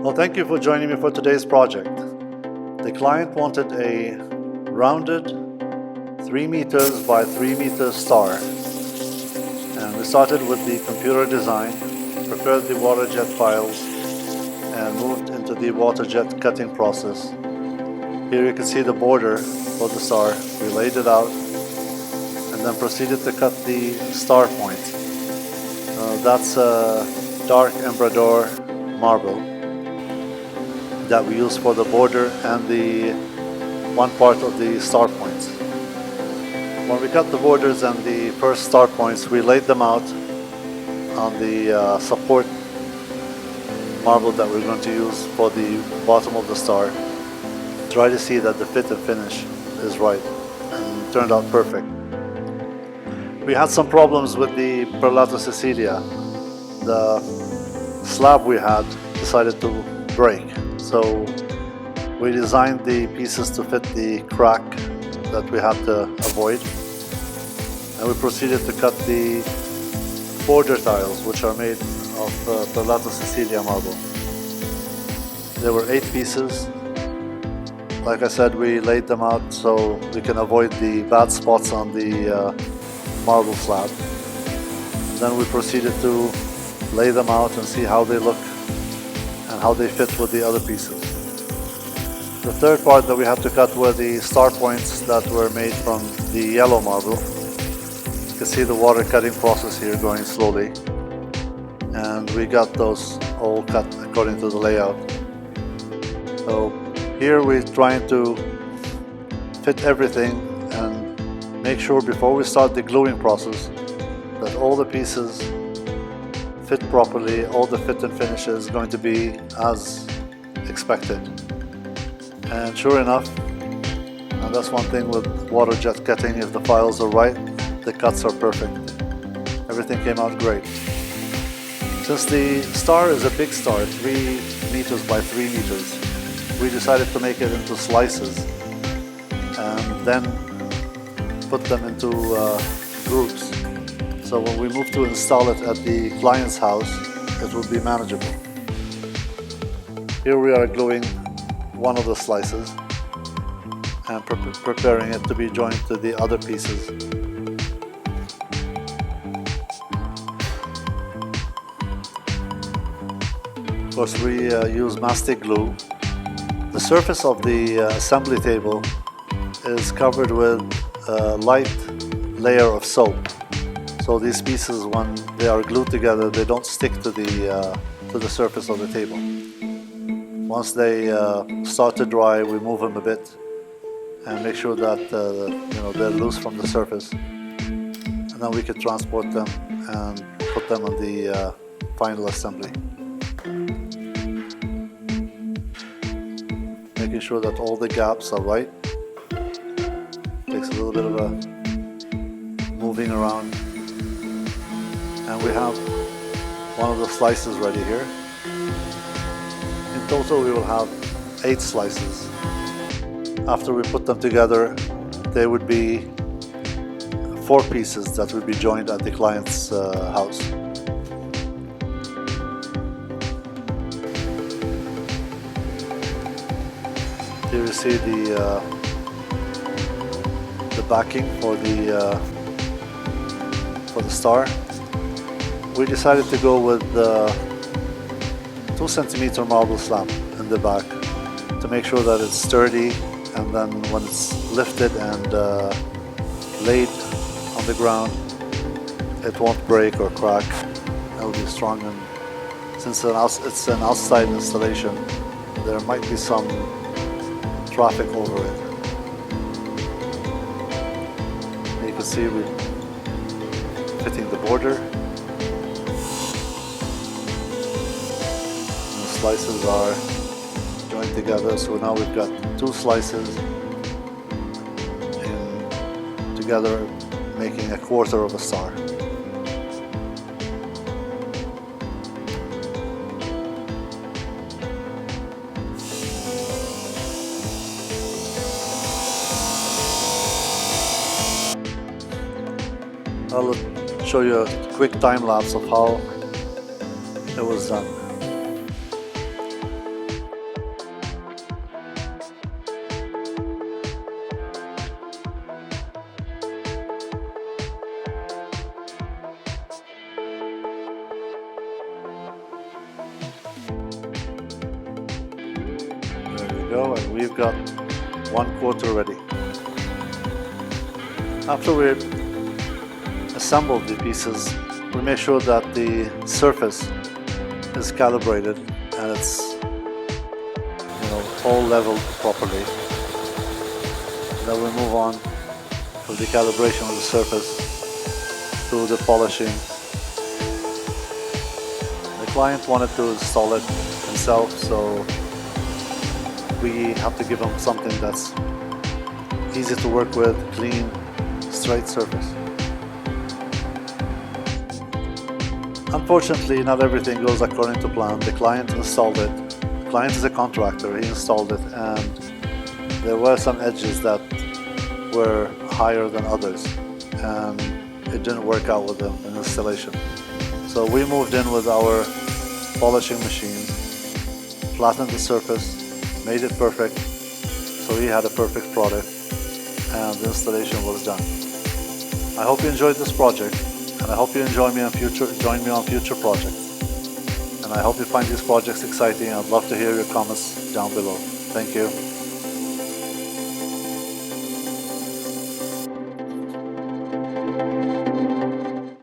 Well, thank you for joining me for today's project. The client wanted a rounded 3 meters by 3 meters star. And we started with the computer design, prepared the water jet files, and moved into the water jet cutting process. Here you can see the border for the star. We laid it out and then proceeded to cut the star point. That's a dark Embrador marble that we use for the border and the one part of the star points. When we cut the borders and the first star points, we laid them out on the support marble that we're going to use for the bottom of the star. Try to see that the fit and finish is right, and it turned out perfect. We had some problems with the Perlato Sicilia. The slab we had decided to break, so we designed the pieces to fit the crack that we had to avoid, and we proceeded to cut the border tiles, which are made of Perlato Sicilia marble. There were 8 pieces. Like I said, we laid them out so we can avoid the bad spots on the marble slab. Then we proceeded to lay them out and see how they look and how they fit with the other pieces. The third part that we had to cut were the star points that were made from the yellow marble. You can see the water cutting process here going slowly, and we got those all cut according to the layout. So here we're trying to fit everything and make sure before we start the gluing process that all the pieces fit properly, all the fit and finish is going to be as expected. And sure enough, and that's one thing with water jet cutting, if the files are right, the cuts are perfect. Everything came out great. Since the star is a big star, 3 meters by 3 meters, we decided to make it into slices and then put them into groups. So when we move to install it at the client's house, it will be manageable. Here we are gluing one of the slices and preparing it to be joined to the other pieces. Of course, we use mastic glue. The surface of the assembly table is covered with a light layer of soap. So these pieces, when they are glued together, they don't stick to the surface of the table. Once they start to dry, we move them a bit and make sure that they're loose from the surface, and then we can transport them and put them on the final assembly. Making sure that all the gaps are right. Takes a little bit of a moving around. And we have one of the slices ready here. In total we will have 8 slices. After we put them together, there would be 4 pieces that would be joined at the client's house. Here you see the backing for the star. We decided to go with 2 centimeter marble slab in the back to make sure that it's sturdy, and then when it's lifted and laid on the ground, it won't break or crack. It will be strong, and since it's an outside installation, there might be some traffic over it. You can see we're fitting the border. Slices are joined together, so now we've got 2 slices together, making a quarter of a star. I'll show you a quick time lapse of how it was done. go, and we've got 1/4 ready. After we assembled the pieces, we make sure that the surface is calibrated and it's all leveled properly. Then we move on to the calibration of the surface to the polishing. The client wanted to install it himself, so we have to give him something that's easy to work with, clean, straight surface. Unfortunately, not everything goes according to plan. The client installed it. The client is a contractor, he installed it, and there were some edges that were higher than others, and it didn't work out with the installation. So we moved in with our polishing machine, flattened the surface, made it perfect, so he had a perfect product, and the installation was done. I hope you enjoyed this project, and I hope you join me on future projects. And I hope you find these projects exciting. I'd love to hear your comments down below. Thank you.